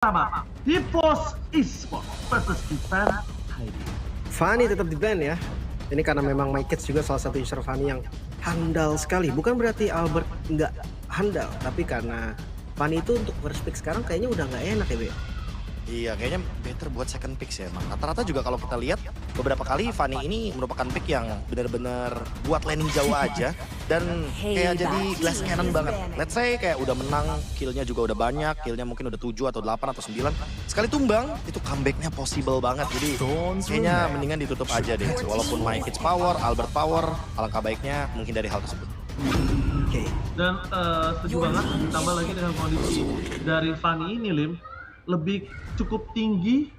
pertama, EVOS Esports versus Event ID. Fanny tetap di ban ya. Ini karena memang My Kids juga salah satu user Fanny yang handal sekali. Bukan berarti Albert nggak handal, tapi karena Fanny itu untuk first pick sekarang kayaknya udah nggak enak ya, Be. Iya, kayaknya better buat second pick sih emang. Rata-rata juga kalau kita lihat beberapa kali Fanny ini merupakan pick yang benar-benar buat landing jauh aja dan kayak jadi glass cannon banget. Let's say kayak udah menang, killnya juga udah banyak, killnya mungkin udah 7 atau 8 atau 9. Sekali tumbang, itu comebacknya possible banget. Jadi kayaknya mendingan ditutup aja deh. Walaupun My Kids power, Albert power, alangkah baiknya menghindari hal tersebut. Dan setuju banget, ditambah lagi dengan kondisi dari Fanny ini, Lim, lebih cukup tinggi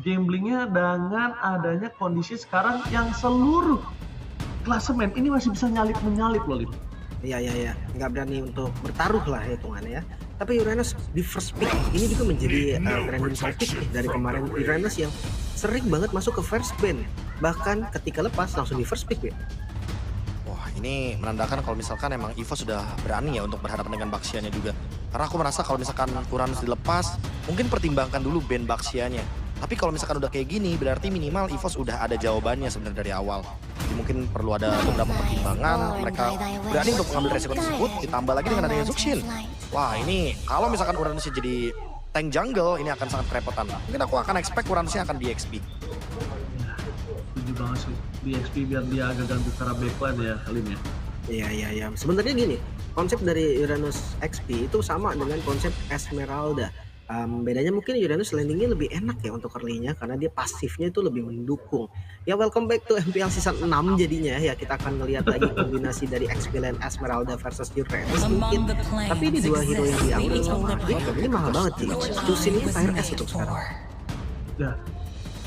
gamblingnya dengan adanya kondisi sekarang yang seluruh klasemen ini masih bisa menyalip loh, Lim. Iya, nggak berani untuk bertaruh lah hitungannya ya. Tapi Uranus di first pick ini juga menjadi trending topic nih dari kemarin. Uranus yang sering banget masuk ke first ban, bahkan ketika lepas langsung di first pick ya. Wah, ini menandakan kalau misalkan emang EVOS sudah berani ya untuk berhadapan dengan Baxianya juga. Karena aku merasa kalau misalkan Uranus dilepas, mungkin pertimbangkan dulu ban Baxianya. Tapi kalau misalkan udah kayak gini, berarti minimal EVOS udah ada jawabannya sebenarnya dari awal. Jadi mungkin perlu ada beberapa pertimbangan, mereka berani untuk mengambil resiko tersebut, ditambah lagi dengan adanya Zuxin. Wah, ini kalau misalkan Uranusnya jadi tank jungle, ini akan sangat kerepotan. Mungkin aku akan expect Uranusnya akan DXP. Setuju banget sih, DXP biar dia agak ganti cara backline ya, Lim ya. Iya. Sebenarnya gini, konsep dari Uranus XP itu sama dengan konsep Esmeralda. Bedanya mungkin Uranus landingnya lebih enak ya untuk early-nya karena dia pasifnya itu lebih mendukung. Ya welcome back to MPL season 6 jadinya ya, kita akan ngelihat lagi kombinasi dari XP dan Esmeralda versus Uranus mungkin. Tapi ini dua hero yang diambil sama ini mahal banget sih. Tusin ini Fire S untuk sekarang. Ya,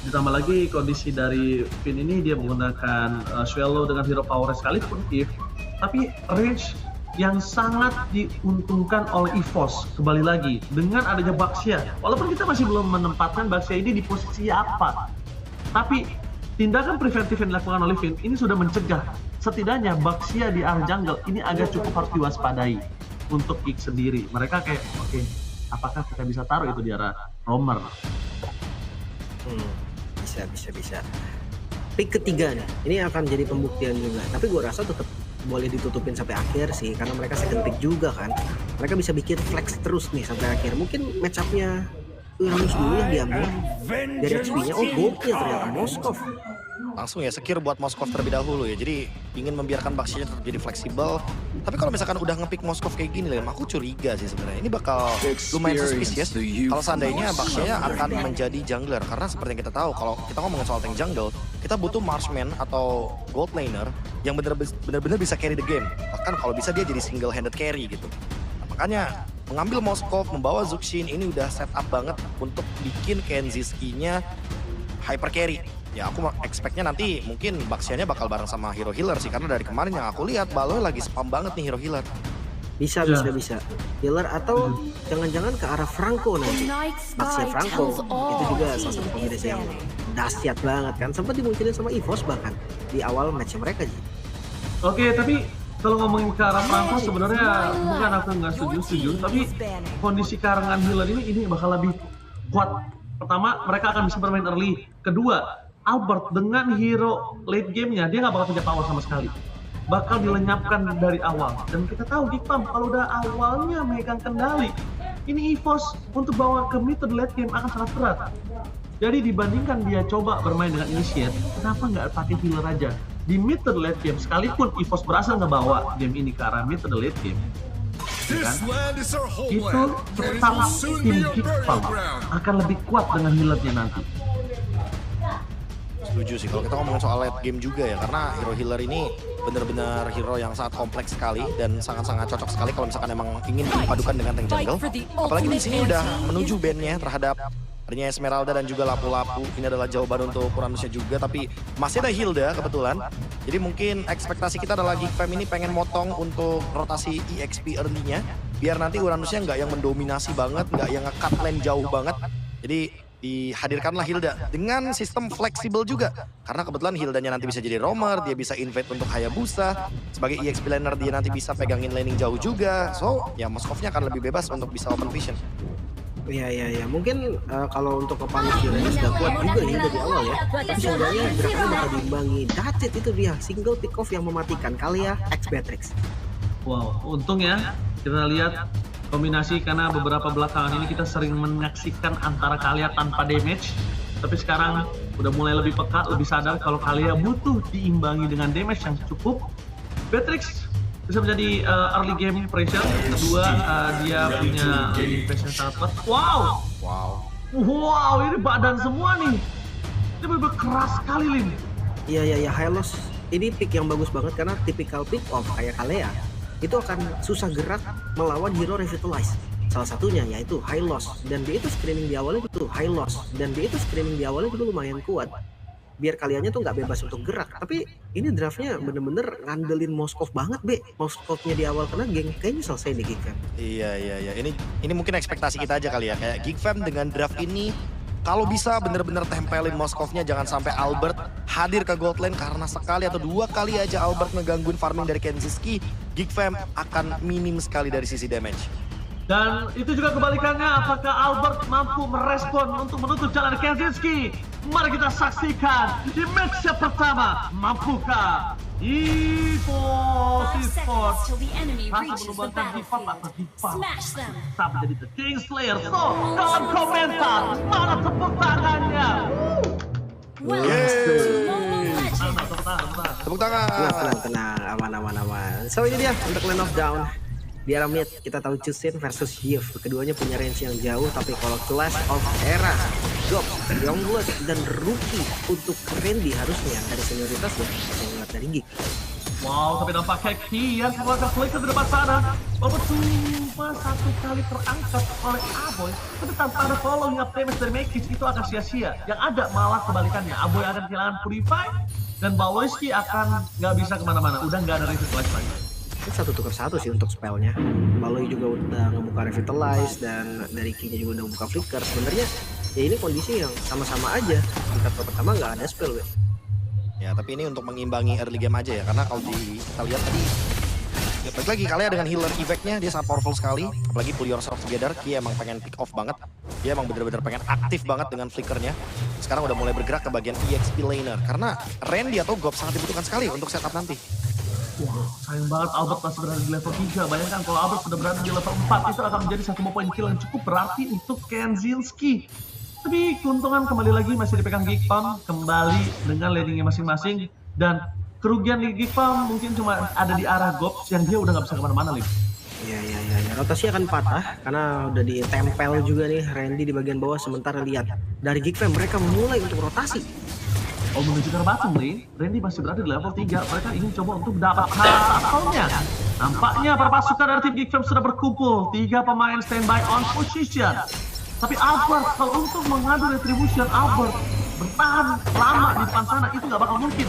ditambah lagi kondisi dari Finn ini dia menggunakan Swallow dengan hero power sekalipun tapi range yang sangat diuntungkan oleh EVOS kembali lagi dengan adanya Baxia. Walaupun kita masih belum menempatkan Baxia ini di posisi apa, tapi tindakan preventif yang dilakukan oleh Finn ini sudah mencegah setidaknya Baxia di arah jungle ini agak cukup harus diwaspadai untuk kick sendiri. Mereka kayak oke, apakah kita bisa taruh itu di arah Romer? Bisa. Pick ketiga nih, ini akan jadi pembuktian juga. Tapi gue rasa tetap boleh ditutupin sampai akhir sih, karena mereka second pick juga kan. Mereka bisa bikin flex terus nih sampai akhir. Mungkin match up-nya Uranus dulu yang diambil. Dari XP-nya, gokil ternyata Moskov. Langsung ya secure buat Moskov terlebih dahulu ya. Jadi ingin membiarkan Baxianya tetap jadi fleksibel. Tapi kalau misalkan udah nge-pick Moskov kayak gini, aku curiga sih sebenarnya. Ini bakal lumayan suspicious kalau seandainya Baxianya akan menjadi jungler. Karena seperti yang kita tahu, kalau kita ngomongin soal tank jungle, kita butuh marksman atau gold laner yang benar-benar bisa carry the game. Bahkan kalau bisa dia jadi single handed carry gitu. Nah, makanya mengambil Moskov, membawa Zuxin ini udah set up banget untuk bikin Kenziski-nya hyper carry. Ya aku expect-nya nanti mungkin Baxianya bakal bareng sama hero healer sih, karena dari kemarin yang aku lihat Baloy lagi spam banget nih hero healer. Bisa. Healer atau jangan-jangan ke arah Franco nanti. Baxia Franco itu juga salah satu kombinasi yang dahsyat banget kan. Sempat dimunculin sama EVOS bahkan di awal match mereka. Oke, tapi kalau ngomongin ke arah Franco sebenarnya bukan aku nggak setuju, tapi kondisi karangan healer ini bakal lebih kuat. Pertama, mereka akan bisa bermain early. Kedua, Albert dengan hero late game-nya dia nggak bakal punya power sama sekali, bakal dilenyapkan dari awal. Dan kita tahu di PAM kalau udah awalnya megang kendali, ini EVOS untuk bawa ke mid to late game akan sangat berat. Jadi dibandingkan dia coba bermain dengan initiate, kenapa nggak pakai healer aja di mid to late game? Sekalipun EVOS berhasil ngebawa game ini ke arah mid to late game, kan? Itu tetap tim Geek PAM akan lebih kuat dengan healernya nanti. Setuju sih kalau kita ngomongin soal late game juga ya, karena hero healer ini benar-benar hero yang sangat kompleks sekali dan sangat-sangat cocok sekali kalau misalkan emang ingin dipadukan dengan tank jungle. Apalagi di sini udah menuju ban-nya terhadap adanya Esmeralda dan juga Lapu-Lapu. Ini adalah jawaban untuk Uranusnya juga, tapi masih ada Hilda kebetulan. Jadi mungkin ekspektasi kita adalah Geekfam ini pengen motong untuk rotasi EXP early-nya, biar nanti Uranusnya nggak yang mendominasi banget, nggak yang nge-cut lane jauh banget. Jadi dihadirkanlah Hilda dengan sistem fleksibel juga. Karena kebetulan Hildanya nanti bisa jadi roamer, dia bisa invade untuk Hayabusa. Sebagai EXP laner dia nanti bisa pegangin laning jauh juga. So, ya Moskovnya akan lebih bebas untuk bisa open vision. Iya. Mungkin kalau untuk Punish Uranus gak kuat juga nih dari awal ya. Tapi seenggaknya gerakannya bakal diimbangi. That's it, itu dia. Single pick off yang mematikan. Kalia X Beatrix. Wow, untung ya kita lihat kombinasi karena beberapa belakangan ini kita sering menyaksikan antara Kalia tanpa damage. Tapi sekarang udah mulai lebih peka, lebih sadar kalau Kalia butuh diimbangi dengan damage yang cukup. Beatrix bisa menjadi early game pressure. Kedua, dia punya defense yang sangat kuat. Wow, ini badan semua nih. Ini bener-bener keras sekali, Lin. Iya, Hylos. Ini pick yang bagus banget karena tipikal pick off kayak Kalia. Itu akan susah gerak melawan hero Revitalize. Salah satunya yaitu Hylos, dan dia itu screaming di awalnya juga lumayan kuat. Biar kaliannya tuh nggak bebas untuk gerak, tapi ini draftnya bener-bener ngandelin Moskov banget, Moskovnya di awal kena geng, kayaknya selesai deh Geek Fam. Iya. Ini mungkin ekspektasi kita aja kali ya, kayak Geek Fam dengan draft ini kalau bisa bener-bener tempelin Moskovnya, jangan sampai Albert hadir ke gold lane karena sekali atau dua kali aja Albert ngegangguin farming dari Kenziski, Geek Fam akan minim sekali dari sisi damage. Dan itu juga kebalikannya, apakah Albert mampu merespon untuk menutup jalan Kenziski? Mari kita saksikan di match yang pertama. Mampukah EVOS Esports masih menumbangkan Hip-Hop atau Hip-Hop tetap menjadi The Kingslayer? So, dalam komentar, mana tepuk tangannya? Tepuk tangan. Tenang, aman. So ini dia untuk Lane of Down. Di arah mid kita tahu Chusin versus Yves. Keduanya punya range yang jauh, tapi kalau Clash of Era, Gob, Youngblood, dan Rookie untuk Randy harusnya dari senioritas ya yang dari Geek. Wow, tapi nampaknya Kian keluarga Flicker di depan sana. Walaupun cuma satu kali terangkat oleh Aboy, tapi tanpa ada following up damage dari Mekis itu akan sia-sia. Yang ada malah kebalikannya, Aboy akan kehilangan Purify, dan Baloyski akan nggak bisa kemana-mana. Udah nggak ada Revitalize lagi. Itu 1-1 sih untuk spellnya. Baloy juga udah ngebuka Revitalize, dan dari King juga udah buka Flicker. Sebenarnya ya ini kondisi yang sama-sama aja. Di tab pertama nggak ada spell, Ya, tapi ini untuk mengimbangi early game aja ya, karena kalau kita lihat tadi ya, balik lagi Kalia dengan healer effect-nya dia sangat powerful sekali, apalagi pull yourself together. Dia emang pengen pick off banget, dia emang bener-bener pengen aktif banget dengan flickernya. Sekarang udah mulai bergerak ke bagian EXP laner, karena Randy atau Gob sangat dibutuhkan sekali untuk setup nanti. Wah, sayang banget Albert masih berada di level 3. Bayangkan kalau Albert sudah berada di level 4, itu akan menjadi satu poin kill yang cukup berarti untuk Kenzinski. Tapi keuntungan kembali lagi masih dipegang Geek Fam, kembali dengan landingnya masing-masing. Dan kerugian di Geek Fam mungkin cuma ada di arah Gob yang dia udah nggak bisa kemana-mana, Lim. Ya. Rotasi akan patah karena udah ditempel juga nih Randy di bagian bawah. Sementara lihat dari Geek Fam mereka mulai untuk rotasi. Oh, menuju ke bottom lane, Randy masih berada di level 3. Mereka ingin coba untuk dapat hasilnya. Nampaknya para pasukan dari tim Geek Fam sudah berkumpul. 3 pemain standby on position. Tapi Albert, kalau untuk mengadu retribution, Albert bertahan lama di depan sana, itu nggak bakal mungkin.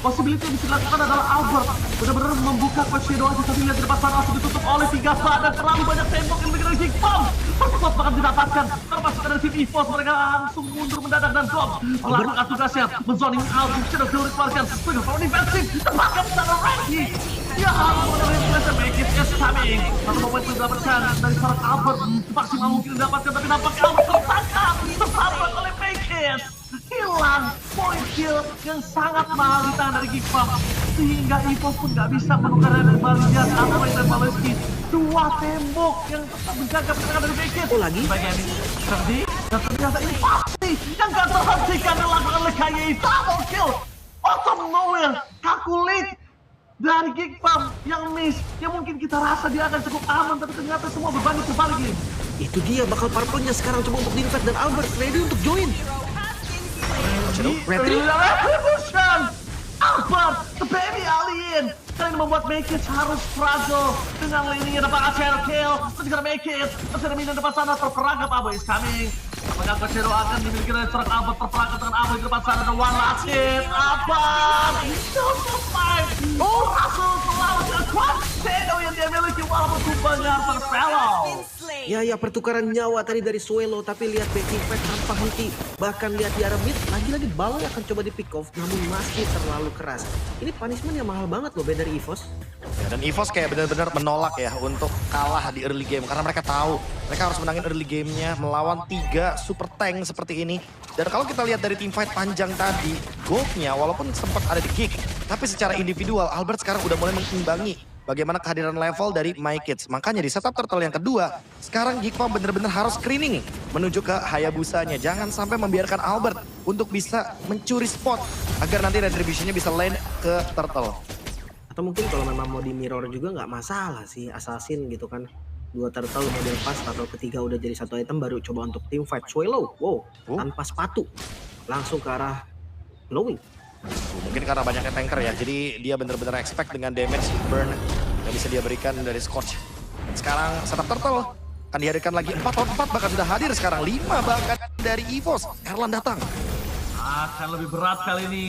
Possibility yang bisa dilakukan adalah Albert benar-benar membuka Coach Shadow aja, tapi lihat di depan sana langsung ditutup oleh 3 dan terlalu banyak tembok yang diberikan Geek Fam. Perspot bakal didapatkan, termasuk dari tim EVOS, mereka langsung mundur mendadak dan Gob melakukan tugasnya, menzoning Albert, Shadow Fury dikeluarkan, Springer Power Defensive, tempatkan sana Randy. Ya ampun, Randy make it is coming. Satu poin itu didapatkan dari seorang Albert, maksimal mungkin didapatkan, tapi nampaknya Albert tertangkap oleh Mekis. Hilang poin kill yang sangat mahal di tangan dari Geek Fam, sehingga EVOS pun nggak bisa menukar dari Balian atau dari Baloyski. 2 tembok yang tetap menjaga pertahanan dari Mekis. Lagi bagian ini terjadi, dan ternyata ini pasti yang gak terhentikan dilakukan oleh KYI. Double kill out of nowhere, calculate dari Geek Fam yang miss, yang mungkin kita rasa dia akan cukup aman, tapi ternyata semua beban itu balik nih. itu dia bakal purple-nya sekarang coba untuk di-invade, dan Albert ready untuk join. Retribution! Albert, the baby alien! Kali ini membuat Mekis harus struggle dengan lini yang dapat Acero kill. Terus juga Mekis, masih ada minion depan sana, terperangkap. Aboy is coming. Apakah Acero akan dimiliki oleh seorang Albert, terperangkap dengan Aboy di depan sana, dan one last hit. Albert! Don't survive! Oh, Russell selalu dengan Quad Shadow yang dia miliki walaupun tumbangnya terfellow. Ya pertukaran nyawa tadi dari Suelo, tapi lihat backing pack tanpa henti. Bahkan lihat di arah mid, lagi-lagi Baloy akan coba di pick off, namun masih terlalu keras. Ini punishment yang mahal banget loh dari EVOS. Dan EVOS kayak benar-benar menolak ya untuk kalah di early game karena mereka tahu mereka harus menangin early game-nya melawan 3 super tank seperti ini. Dan kalau kita lihat dari teamfight panjang tadi, gold-nya walaupun sempat ada di Geek, tapi secara individual Albert sekarang udah mulai mengimbangi bagaimana kehadiran level dari MyKids. Makanya di setup turtle yang kedua, sekarang Geek Farm benar-benar harus screening menuju ke Hayabusanya. Jangan sampai membiarkan Albert untuk bisa mencuri spot agar nanti retribution-nya bisa land ke turtle. Atau mungkin kalau memang mau di mirror juga nggak masalah sih, assassin gitu kan. 2 turtle model pas, atau ketiga udah jadi 1 item baru coba untuk team fight. Swallow, wow, tanpa sepatu. Langsung ke arah glowing. Mungkin karena banyaknya tanker ya, jadi dia benar-benar expect dengan damage burn yang bisa dia berikan dari Scorch. Sekarang setup turtle akan dihadirkan lagi 4 lawan 4, bahkan sudah hadir sekarang 5 bahkan dari EVOS. Erlan datang. Akan lebih berat kali ini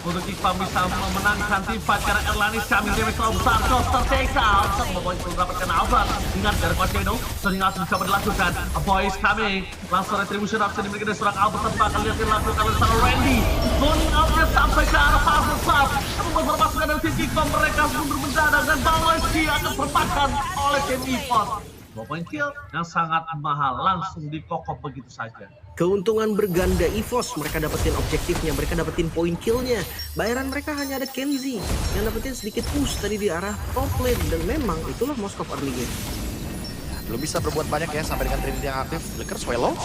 untuk Iqbal bisa memenangkan tim fight karena Erlanis kami damage terlalu besar. Coaster takes out. Satu poin perlu mendapatkan Albert. Ingat dari Coachino, sering langsung coba dilakukan. A boys coming. Langsung retribution option dimiliki dari seorang Albert tanpa akan lihat dilakukan oleh seorang Randy. Zoning outnya sampai ke arah puzzle sub. Membuat perpasukan dari tim Iqbal mereka mundur mendadak dan Baloski akan termakan oleh tim EVOS. 2 point kill yang sangat mahal langsung dikokop begitu saja. Keuntungan berganda EVOS, mereka dapetin objektifnya, mereka dapetin point killnya. Bayaran mereka hanya ada Kenzie yang dapetin sedikit push tadi di arah top lane. Dan memang itulah Moskov early game. Belum bisa berbuat banyak ya sampai dengan Trinity yang aktif. Flicker Swallow.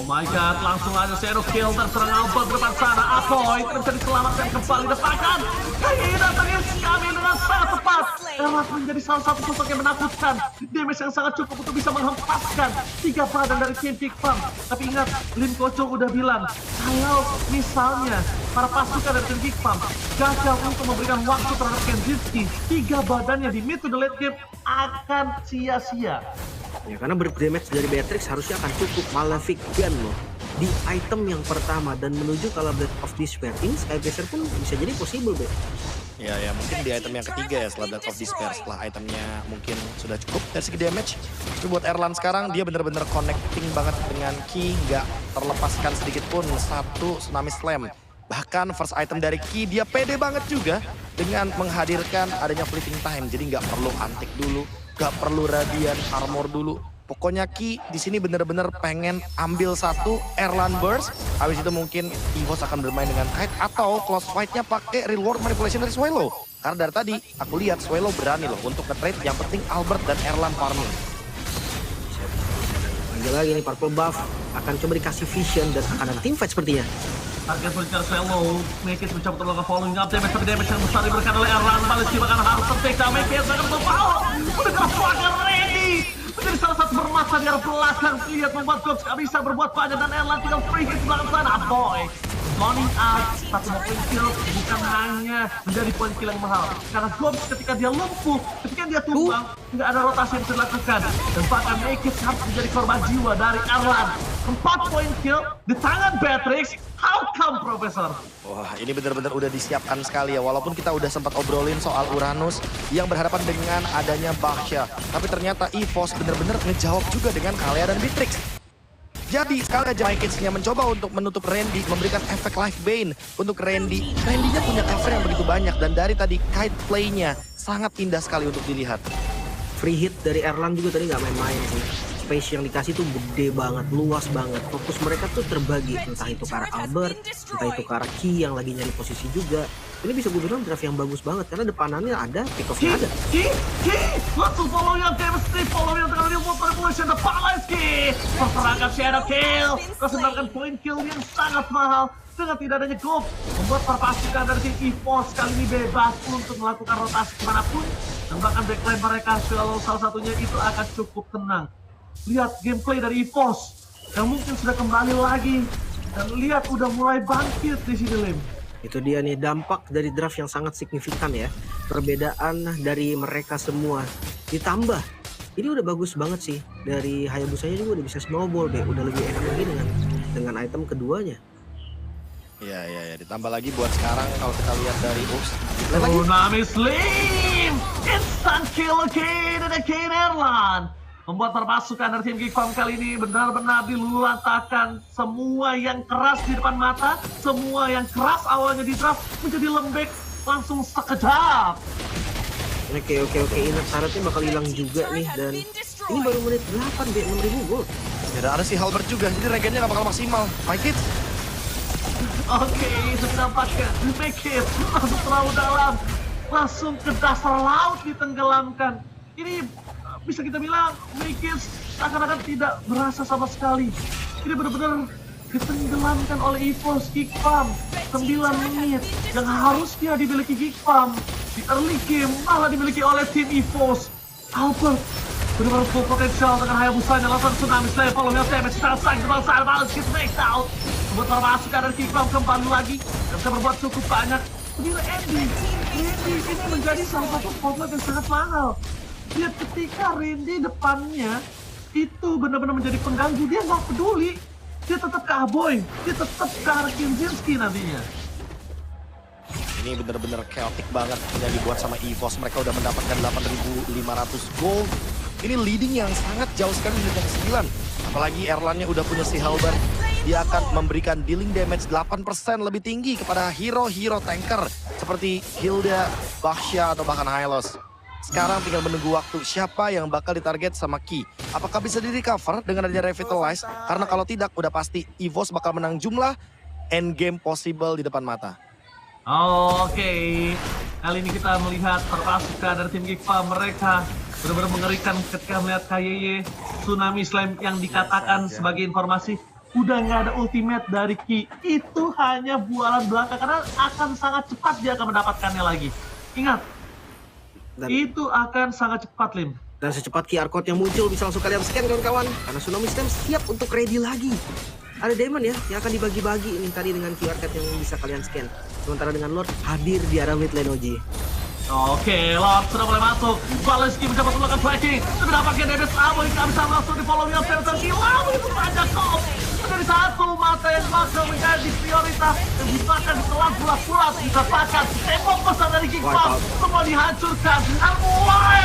Oh my god, langsung aja zero kill terserang Albert di depan sana. Apoy tidak bisa diselamatkan kembali depankan. Kayaknya datangnya kami dengan sangat tepat. Erlas menjadi salah satu sosok yang menakutkan. Damage yang sangat cukup untuk bisa menghempaskan 3 badan dari tim Geek Farm. Tapi ingat, Lim Kocok udah bilang, kalau misalnya para pasukan dari tim Geek Farm gagal untuk memberikan waktu terhadap Kenzinski, 3 badannya di mid to the late game akan sia-sia. Ya, karena berdamage dari Beatrix harusnya akan cukup. Malefic Gun loh di item yang pertama dan menuju ke Blade of Despair. Ini Skybaser pun bisa jadi possible, Be. Ya mungkin di item yang ketiga ya setelah Blade of Despair, setelah itemnya mungkin sudah cukup dari segi damage. Tapi buat Erlan sekarang dia benar-benar connecting banget dengan Ki, nggak terlepaskan sedikit pun satu Tsunami Slam. Bahkan first item dari Ki dia pede banget juga dengan menghadirkan adanya fleeting time, jadi nggak perlu antik dulu, nggak perlu radiant armor dulu. Pokoknya Ki di sini bener-bener pengen ambil satu Erlan Burst. Habis itu mungkin EVOS akan bermain dengan Kite atau close fight-nya pakai reward manipulation dari Swallow. Karena dari tadi aku lihat Swallow berani loh untuk nge-trade, yang penting Albert dan Erlan farming. Lagi nih purple buff akan coba dikasih vision dan akan ada team fight sepertinya. Target berbicara Swallow, Mekis mencoba terlalu following up damage, tapi damage yang besar diberikan oleh Erlan. Baleski bahkan harus tertekta, Mekis bahkan berpower. Udah keras ready. Menjadi salah satu bermasa di arah belakang. Lihat membuat Gops gak bisa berbuat banyak dan Erlan tinggal free hit belakang sana. Boy, zoning out, satu point kill bukan hanya menjadi point kill yang mahal. Karena Gops ketika dia lumpuh, ketika dia tumbang, nggak ada rotasi yang bisa dilakukan. Dan bahkan Mekis harus menjadi korban jiwa dari Erlan. 4 point kill di tangan Beatrix. How come, Profesor? Wah, ini benar-benar udah disiapkan sekali ya. Walaupun kita udah sempat obrolin soal Uranus yang berhadapan dengan adanya Baksha. Tapi ternyata EVOS benar-benar ngejawab juga dengan Kalea dan Beatrix. Jadi sekali aja MyKids-nya mencoba untuk menutup Randy, memberikan efek Life Bane untuk Randy. Randy-nya punya cover yang begitu banyak dan dari tadi kite play-nya sangat indah sekali untuk dilihat. Free hit dari Erlan juga tadi nggak main-main sih. Space yang dikasih tuh gede banget, luas banget. Fokus mereka tuh terbagi, entah itu ke arah Albert, entah itu ke arah Ki yang lagi nyari posisi juga. Ini bisa gue bilang draft yang bagus banget karena depanannya ada, pick-off-nya ada. Ki, langsung follow yang chemistry, follow yang dengan reward manipulation, the Baleski. Perserangan shadow kill, terus mendapatkan point kill yang sangat mahal. Dengan tidak adanya Gob, membuat para pasukan dari tim EVOS kali ini bebas untuk melakukan rotasi kemanapun. Dan bahkan backline mereka, kalau salah satunya itu akan cukup tenang. Lihat gameplay dari EVOS yang mungkin sudah kembali lagi. Dan lihat udah mulai bangkit di sini, Lim. Itu dia nih dampak dari draft yang sangat signifikan ya. Perbedaan dari mereka semua. Ditambah, ini udah bagus banget sih. Dari Hayabusanya juga udah bisa snowball deh. Udah lebih enak lagi dengan item keduanya. Ya, ditambah lagi buat sekarang kalau kita lihat dari Tsunami Slim! Instant kill again and again, Erlan! Membuat perpasukan dari tim Geek Farm kali ini benar-benar dilululantakan. Semua yang keras di depan mata, semua yang keras awalnya di draft menjadi lembek langsung sekejap. Oke, inner turretnya bakal hilang juga nih, dan ini baru menit 8 B, 6.000 gold. Ya, dan ada si Halberd juga, jadi regennya nggak bakal maksimal. My kids. Oke, sudah dapatkan. Make it masuk terlalu dalam. Langsung ke dasar laut ditenggelamkan. Ini bisa kita bilang Make it seakan-akan tidak berasa sama sekali. Ini benar-benar ditenggelamkan oleh EVOS Geek Farm 9 menit yang harusnya dimiliki Geek Farm di early game malah dimiliki oleh tim EVOS. Albert benar-benar full potensial dengan Hayabusanya langsung tsunami slayer follow-nya damage sangat kebangsaan balas hit make out membuat para masuk dari Geek Farm kembali lagi dan bisa berbuat cukup banyak. Kemudian Andy ini menjadi salah satu format yang sangat mahal. Lihat ketika Randy depannya itu benar-benar menjadi pengganggu, dia nggak peduli. Dia tetap ke Aboy, dia tetap ke Kinzinski nantinya. Ini bener-bener chaotic banget yang dibuat sama EVOS. Mereka udah mendapatkan 8.500 gold. Ini leading yang sangat jauh sekali di menit 9. Apalagi Erlannya udah punya si Halberd. Dia akan memberikan dealing damage 8% lebih tinggi kepada hero-hero tanker seperti Hilda, Baxia, atau bahkan Hylos. Sekarang tinggal menunggu waktu siapa yang bakal ditarget sama Ki. Apakah bisa di-recover dengan adanya Revitalize? Karena kalau tidak, udah pasti EVOS bakal menang jumlah endgame possible di depan mata. Oke, kali ini kita melihat perpasukan dari tim Geek Farm. Mereka benar-benar mengerikan ketika melihat KYY Tsunami Slam yang dikatakan sebagai informasi udah nggak ada ultimate dari Ki. Itu hanya bualan belaka karena akan sangat cepat dia akan mendapatkannya lagi. Ingat, itu akan sangat cepat, Lim. Dan secepat QR code yang muncul bisa langsung kalian scan kawan-kawan, karena Tsunami Slam siap untuk ready lagi. Ada diamond ya yang akan dibagi-bagi ini tadi dengan QR code yang bisa kalian scan. Sementara dengan Lord hadir di arah mid lane OG. Oke, Lord sudah mulai masuk. Baleski mencoba melakukan tracking. Tapi dapatkan Dennis Amo yang bisa langsung di follow-nya Felton hilang itu saja kok. Menjadi satu mata yang bakal menjadi prioritas yang bisa akan ditelan bulat-bulat. Bisa pakai tembok besar dari Geek Farm. Semua dihancurkan. And why?